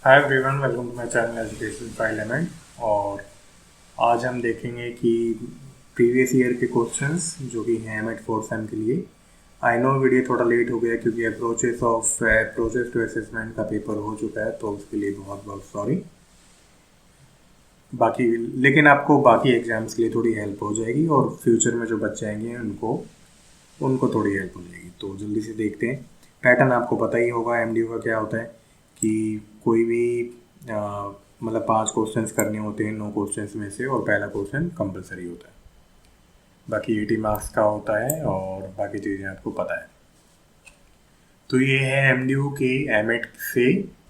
Hi everyone, welcome to my channel education file element. और आज हम देखेंगे कि प्रीवियस ईयर के क्वेश्चंस जो कि हैं एमएट फोर्थ सेम के लिए। आई नो वीडियो थोड़ा लेट हो गया क्योंकि अप्रोचेस टू असेसमेंट का पेपर हो चुका है, तो उसके लिए बहुत बहुत सॉरी। बाकी लेकिन आपको बाकी एग्जाम्स के लिए थोड़ी हेल्प हो जाएगी और फ्यूचर में जो बच्चे आएंगे उनको उनको थोड़ी हेल्प हो जाएगी। तो जल्दी से देखते हैं। पैटर्न आपको पता ही होगा एमडीयू का क्या होता है कि कोई भी मतलब 5 क्वेश्चंस करने होते हैं 9 क्वेश्चंस में से, और पहला क्वेश्चन कंपलसरी होता है। बाकी 80 मार्क्स का होता है और बाकी चीज़ें आपको पता है। तो ये है एमडीयू के एमएट से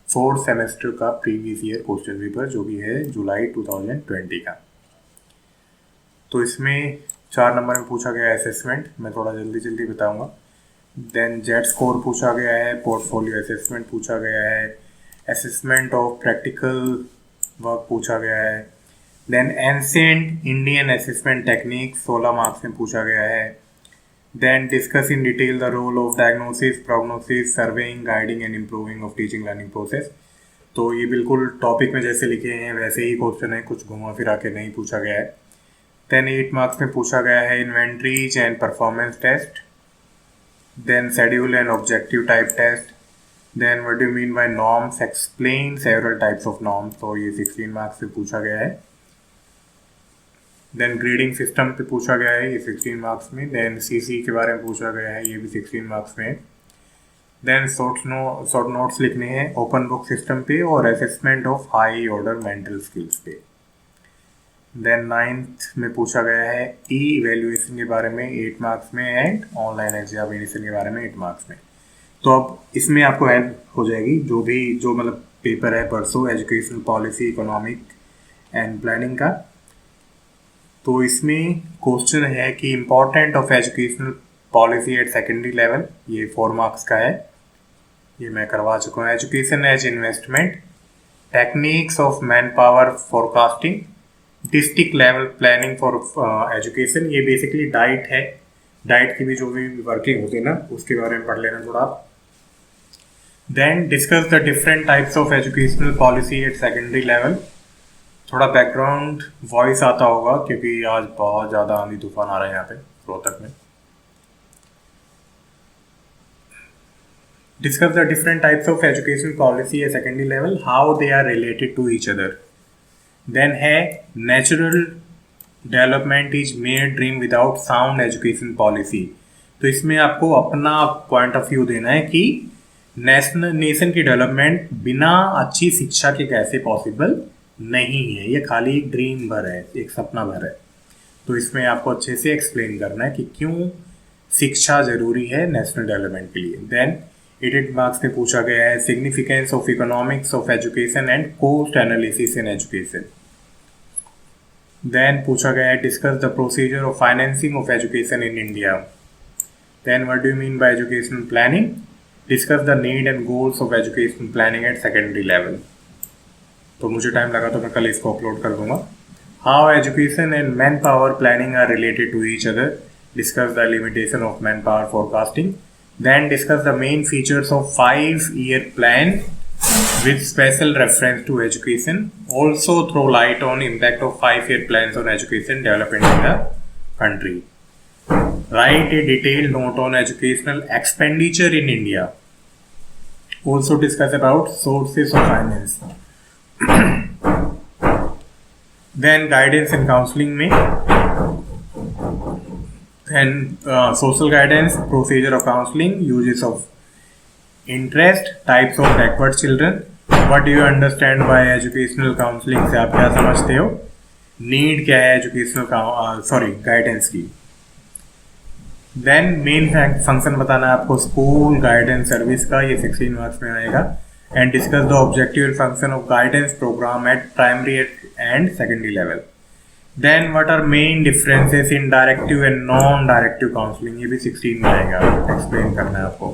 फोर्थ सेमेस्टर का प्रीवियस ईयर क्वेश्चन पेपर जो कि है जुलाई 2020 का। तो इसमें 4 नंबर में पूछा गया असेसमेंट, मैं थोड़ा जल्दी जल्दी बताऊंगा। देन जेड स्कोर पूछा गया है, पोर्टफोलियो असेसमेंट पूछा गया है, असेसमेंट ऑफ प्रैक्टिकल वर्क पूछा गया है। Then ancient Indian assessment technique 16 marks में पूछा गया है। Then discuss in detail the role of diagnosis, prognosis, surveying, guiding and improving of teaching learning process. तो ये बिल्कुल टॉपिक में जैसे लिखे हैं वैसे ही क्वेश्चन है, कुछ घुमा फिरा के नहीं पूछा गया है। देन 8 मार्क्स में पूछा गया है inventories and performance test, then schedule and objective type test, then what do you mean by norms, explain several types of norms, तो ये 16 मार्क्स से पूछा गया है। देन ग्रेडिंग सिस्टम पे पूछा गया है, ये 16 मार्क्स में। देन सीसी के बारे में पूछा गया है, ये भी 16 मार्क्स में। देन शॉर्ट नोट्स लिखने हैं ओपन बुक सिस्टम पे और assessment of high order mental skills पे। देन 9th में पूछा गया है ई इवेल्युएशन के बारे में 8 मार्क्स में, एंड ऑनलाइन एग्जामिनेशन के बारे में 8 मार्क्स में। तो अब इसमें आपको हेल्प हो जाएगी जो मतलब पेपर है परसों educational policy, economic and planning का। तो इसमें क्वेश्चन है कि important of educational policy at secondary level, ये 4 मार्क्स का है, ये मैं करवा चुका हूँ। Education as investment, techniques of manpower forecasting, district level planning for education, ये बेसिकली डाइट है। डाइट की भी जो भी वर्किंग होती है ना, उसके बारे में पढ़ लेना थोड़ा। Then discuss the different types of educational policy at secondary level. थोड़ा बैकग्राउंड वॉइस आता होगा क्योंकि आज बहुत ज़्यादा आंधी तूफान आ रहा है यहाँ पे रोहतक में। Discuss the different types of educational policy at secondary level, how they are related to each other. Then है natural development is made dream without sound education policy. तो इसमें आपको अपना पॉइंट ऑफ व्यू देना है कि नेशन की development बिना अच्छी शिक्षा के कैसे पॉसिबल नहीं है, ये खाली एक ड्रीम भर है, एक सपना भर है। तो इसमें आपको अच्छे से एक्सप्लेन करना है कि क्यों शिक्षा जरूरी है नेशनल डेवलपमेंट के लिए। देन 8 मार्क्स में पूछा गया है significance of economics of education and cost analysis in education. Then पूछा गया है discuss the procedure of financing of education in India. Then what do you mean by education planning, discuss the need and goals of education planning at secondary level. तो मुझे time लगा तो मैं कल इसको अपलोड कर दूंगा। How education and manpower planning are related to each other, discuss the limitation of manpower forecasting. Then discuss the main features of 5-year plan with special reference to education. Also throw light on impact of 5-year plans on education development in the country. Write a detailed note on educational expenditure in India. Also discuss about sources of finance. Then guidance and counseling में and social guidance, procedure of counseling, uses of interest, types of backward children, what do you understand by educational counseling से आप क्या समझते हो, need क्या है educational guidance की। Then main function बताना है आपको स्कूल गाइडेंस सर्विस का, ये 16 मार्क्स में आएगा। And discuss the objective and function of guidance programme at primary and secondary level. Then what are main differences in directive and non directive counselling, ये भी 16 में आएगा, एक्सप्लेन करना है आपको।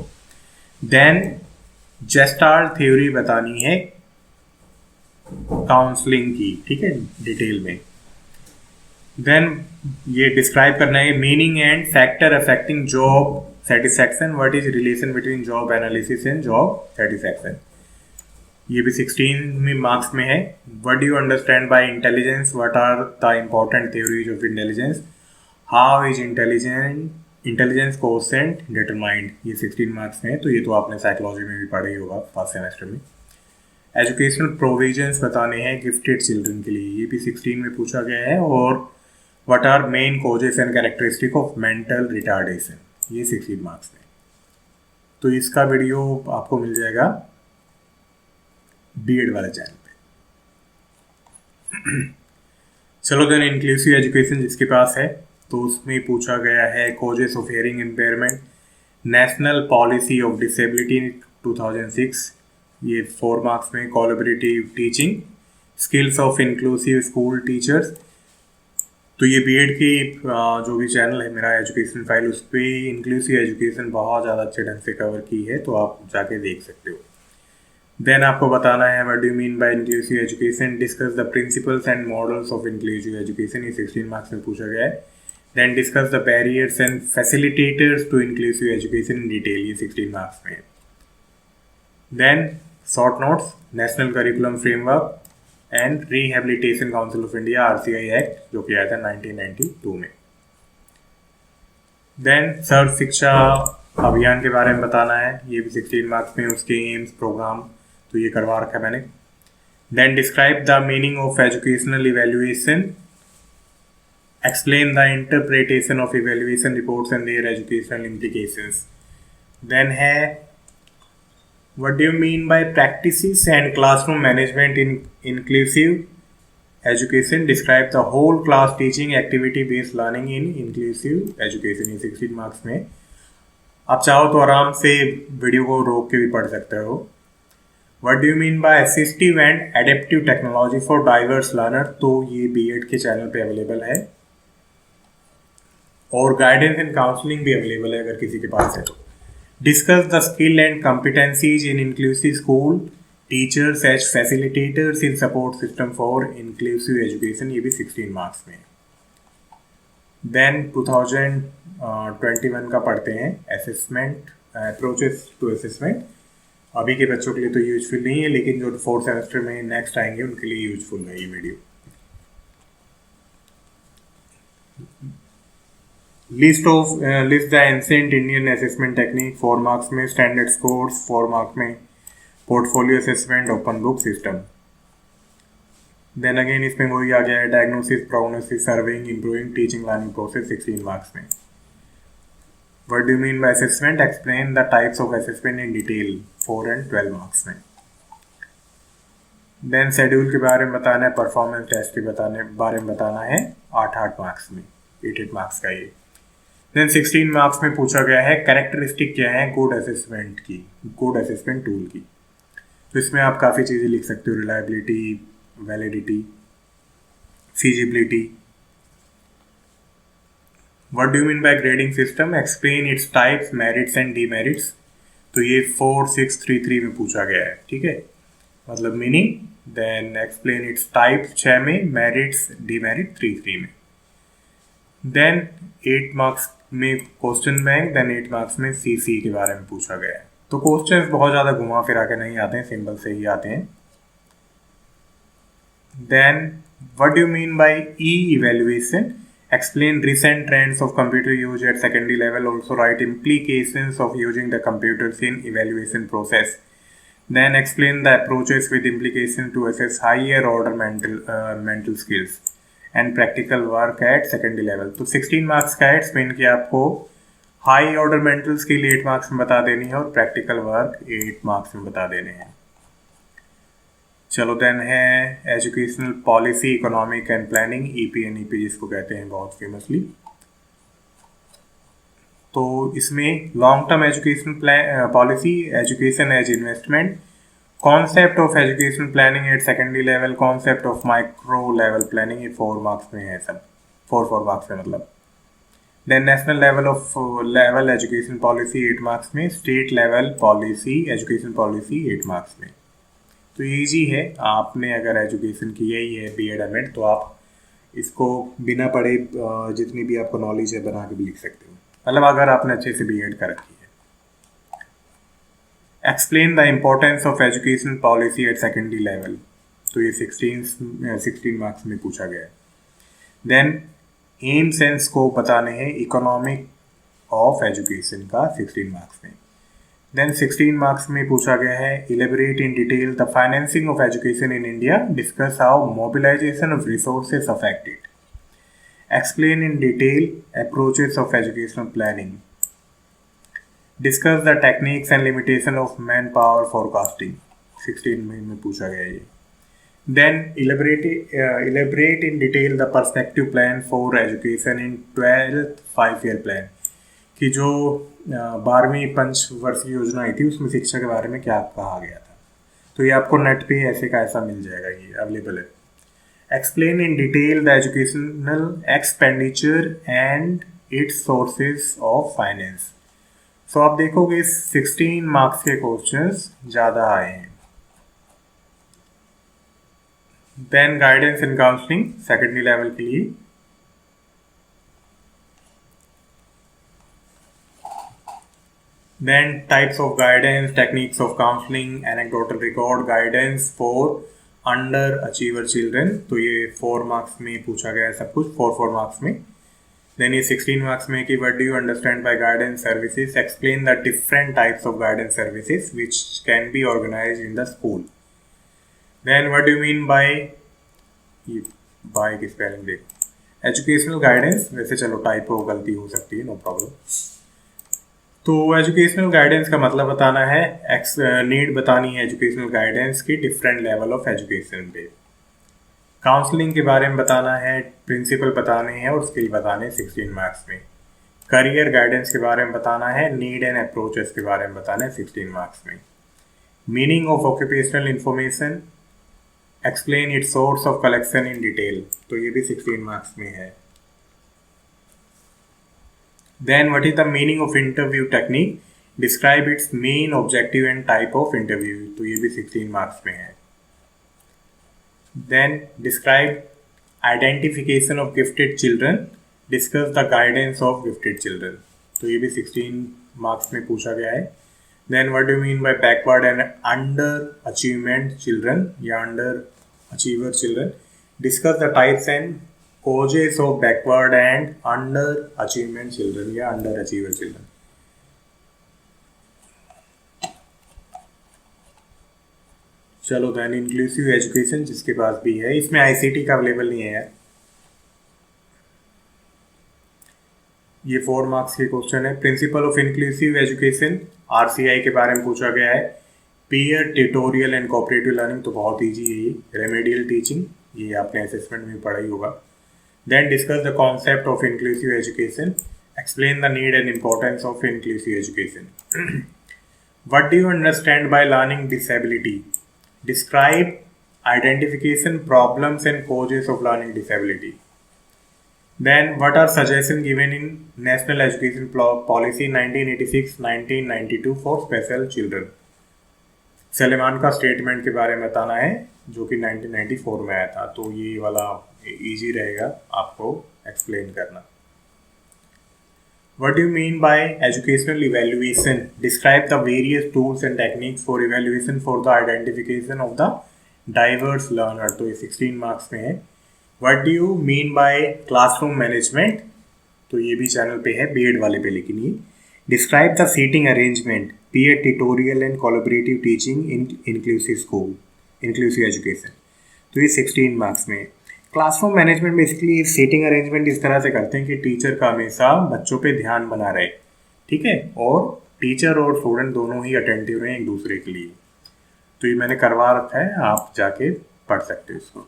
देन जेस्टाल्ट थ्योरी बतानी है काउंसलिंग की, ठीक है, डिटेल में। देन ये डिस्क्राइब करना है meaning and factor affecting job satisfaction, what is relation between job analysis and job satisfaction. ये भी 16 मार्क्स में है। What do you understand by intelligence, what are the important theories of intelligence, how is intelligence coefficient determined, ये 16 marks में है। तो ये तो आपने साइकोलॉजी में भी पढ़ा ही होगा फर्स्ट सेमेस्टर में। एजुकेशनल प्रोविजंस बताने हैं गिफ्टेड चिल्ड्रन के लिए, ये भी 16 में पूछा गया है। और what are main causes and characteristic of mental retardation, ये 16 मार्क्स में। तो इसका वीडियो आपको मिल जाएगा बीएड वाले चैनल पे। चलो देन, इंक्लूसिव एजुकेशन जिसके पास है तो उसमें पूछा गया है causes of hearing impairment, national policy of disability 2006, ये 4 मार्क्स में। Collaborative teaching, skills of inclusive school teachers. तो ये बीएड की जो भी चैनल है मेरा एजुकेशन फाइल, उस पर इंक्लूसिव एजुकेशन बहुत ज़्यादा अच्छे ढंग से कवर की है, तो आप जाके देख सकते हो। देन आपको बताना है what do you mean by inclusive education, discuss the principles and models of inclusive education, ये 16 मार्क्स में पूछा गया है। Then discuss the barriers and facilitators to inclusive education in detail, ये 16 मार्क्स में है। Then short notes, national curriculum framework and rehabilitation council of India RCI act, जो कि आया था 1992 में। देन सर्व शिक्षा अभियान के बारे में बताना है, ये भी 16 मार्क्स में, उसके एम्स प्रोग्राम, तो ये करवा रखा है मैंने। Then describe the meaning of educational evaluation, explain the interpretation of evaluation reports and their educational implications. Then है what do you mean by practices and classroom management in inclusive education, describe the whole class teaching activity based learning in inclusive education, ये 16 marks में। आप चाहो तो आराम से video को रोक के भी पढ़ सकते हो। What do you mean by assistive and adaptive technology for diverse learner, तो ये बीएड के चैनल पे अवेलेबल है। और गाइडेंस एंड काउंसलिंग भी अवेलेबल है अगर किसी के पास है तो। Discuss the skill and competencies in inclusive school teachers as facilitators in support system for inclusive education, ये भी 16 मार्क्स में। देन 2021 का पढ़ते हैं, असेसमेंट, अप्रोचेस टू असेसमेंट। अभी के बच्चों के लिए तो यूजफुल नहीं है, लेकिन जो 4th सेमेस्टर में नेक्स्ट आएंगे उनके लिए यूजफुल है ये video. List the ancient Indian assessment technique, 4 marks में। स्टैंडर्ड स्कोर्स 4 मार्क्स में। Portfolio assessment, open book system. Then again इसमें वही आ गया है, diagnosis, prognosis, serving, improving teaching learning process, 16 marks में। What do you mean by assessment, explain the types of assessment in detail, 4 and 12 marks में। Then schedule के बारे में बताना है, परफॉर्मेंस टेस्ट के बारे में बताना है, 8 मार्क्स में, 8 मार्क्स का ये। देन 16 मार्क्स में पूछा गया है कैरेक्टरिस्टिक क्या है गुड असेसमेंट की, गुड असेसमेंट टूल की। तो इसमें आप काफ़ी चीज़ें लिख सकते हो, reliability, validity, feasibility. What do you mean bye grading system, explain its types, merits and demerits. तो ये 4633 में पूछा गया है, ठीक है, मतलब meaning. Then explain its types 6 में, मेरिट्स डीमेरिट 33 में। देन 8 मार्क्स में क्वेश्चन बैंक, देन 8 मार्क्स में सीसी के बारे में पूछा गया है। तो क्वेश्चंस बहुत ज़्यादा घुमा फिरा के नहीं आते हैं, सिंपल से ही आते हैं। Then what do you mean by e evaluation, explain recent trends of computer use at secondary level, also write implications of using the computers in evaluation process, then explain the approaches with implication to assess higher order mental skills and practical work at secondary level। तो 16 marks का है, इसमें इनकी आपको high order mental skill 8 marks में बता देनी है और प्रैक्टिकल वर्क 8 मार्क्स में बता देने हैं। चलो देन है educational policy, economic and planning, EPNEP जिसको कहते हैं बहुत फेमसली। तो इसमें long term education policy, education as investment, concept of education planning at secondary level, concept of micro level planning, ये 4 मार्क्स में है सब, 4 मार्क्स में मतलब। Then national level education policy 8 marks में, state level policy education policy 8 marks में। तो easy है, आपने अगर एजुकेशन किया ही है BEd एमएड तो आप इसको बिना पढ़े जितनी भी आपको नॉलेज है बना के भी लिख सकते हो, मतलब अगर आपने अच्छे से BEd कर रखी explain the importance of education policy at secondary level, तो ये 16 मार्क्स में पूछा गया है। देन एम्स एंड स्कोप बताने हैं इकोनॉमिक ऑफ एजुकेशन का 16 मार्क्स में। देन 16 मार्क्स में पूछा गया है elaborate in detail the financing of education in India, discuss how mobilisation of resources affect it, explain in detail approaches of educational planning, discuss the techniques and limitation of manpower forecasting, 16 में पूछा गया ये। Then elaborate in detail the perspective plan for education in 12th 5-year plan, कि जो 12वीं पंचवर्षीय योजना आई थी उसमें शिक्षा के बारे में क्या कहा गया था। तो ये आपको नेट पे ऐसे का ऐसा मिल जाएगा, ये अवेलेबल है। Explain in detail the educational expenditure and its sources of finance. So आप देखोगे 16 मार्क्स के क्वेश्चंस ज़्यादा आए हैं। Then guidance in counselling secondary level के लिए, then types of guidance, techniques of counselling, anecdotal record, guidance for under achiever children, तो ये 4 मार्क्स में पूछा गया है सब कुछ, 4 मार्क्स में। देन ये 16 मार्क्स में कि what do you understand by guidance services, explain the different types of guidance services which can be organised in the school. Then what do you mean by, ये बाय की spelling देखो, educational guidance, वैसे चलो typo गलती हो सकती है, no problem. तो एजुकेशनल गाइडेंस का मतलब बताना है, नीड बतानी है एजुकेशनल गाइडेंस की डिफरेंट लेवल ऑफ एजुकेशन पे। काउंसलिंग के बारे में बताना है, प्रिंसिपल बताने हैं और स्किल बताने 16 मार्क्स में। करियर गाइडेंस के बारे में बताना है, नीड एंड अप्रोचेस के बारे में बताना है 16 मार्क्स में। Meaning of occupational information, explain its source of collection in detail, तो ये भी 16 मार्क्स में है। Then what is the meaning of interview technique, describe its main objective and type of interview, तो ये भी 16 मार्क्स में है। Then describe identification of gifted children, discuss the guidance of gifted children, तो ये भी 16 मार्क्स में पूछा गया है। Then what do mean by backward and under achievement children या under achiever children, discuss the types and causes of backward and under achievement children या under achiever children। चलो देन इंक्लूसिव एजुकेशन जिसके पास भी है, इसमें आईसीटी का available नहीं है यार। ये 4 मार्क्स के क्वेश्चन है। Principle of inclusive education RCI के बारे में पूछा गया है। Peer tutorial and cooperative learning तो बहुत ईजी है ये। रेमेडियल टीचिंग ये आपने असेसमेंट में पढ़ा ही होगा। Then discuss the concept of inclusive education. Explain the need and importance of inclusive education. What do you understand by learning disability? Describe identification, problems and causes of learning disability. Then what are suggestions given in National Education Policy 1986-1992 for special children? Suleman का statement के बारे में बताना है जो कि 1994 में आया था, तो ये वाला इजी रहेगा आपको एक्सप्लेन करना। What do you mean by educational evaluation? Describe the various tools and techniques for evaluation for the identification of the diverse learner, तो ये 16 मार्क्स में है। What do you mean by classroom management? तो ये भी channel पे है, BEd वाले पे, लेकिन ये Describe the seating arrangement, peer tutorial and collaborative teaching in inclusive school, inclusive education, तो ये 16 मार्क्स में। Classroom management basically seating arrangement इस तरह से करते हैं कि टीचर का हमेशा बच्चों पे ध्यान बना रहे, ठीक है, और टीचर और स्टूडेंट दोनों ही अटेंटिव रहें एक दूसरे के लिए। तो ये मैंने करवा रखा है, आप जाके पढ़ सकते हो इसको।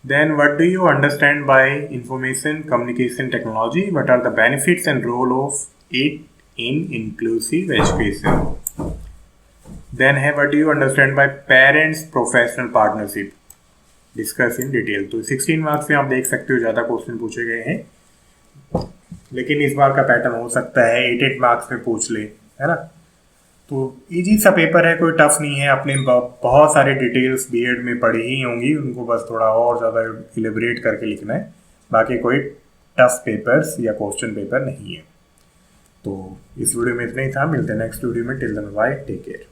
Then what do you understand by information communication technology? What are the benefits and role of it in inclusive education? Then what do you understand by parents professional partnership? Discuss in detail। तो 16 marks में आप देख सकते हो ज़्यादा question पूछे गए हैं, लेकिन इस बार का पैटर्न हो सकता है 8 मार्क्स में पूछ ले, है ना। तो इजी सा पेपर है, कोई टफ नहीं है। आपने बहुत सारे डिटेल्स बीएड में पढ़ी ही होंगी, उनको बस थोड़ा और ज़्यादा इलेबरेट करके लिखना है। बाकी कोई टफ पेपर्स या क्वेश्चन पेपर नहीं है। तो इस वीडियो में इतना ही था, मिलते हैं नेक्स्ट वीडियो में। Till then bye, take care.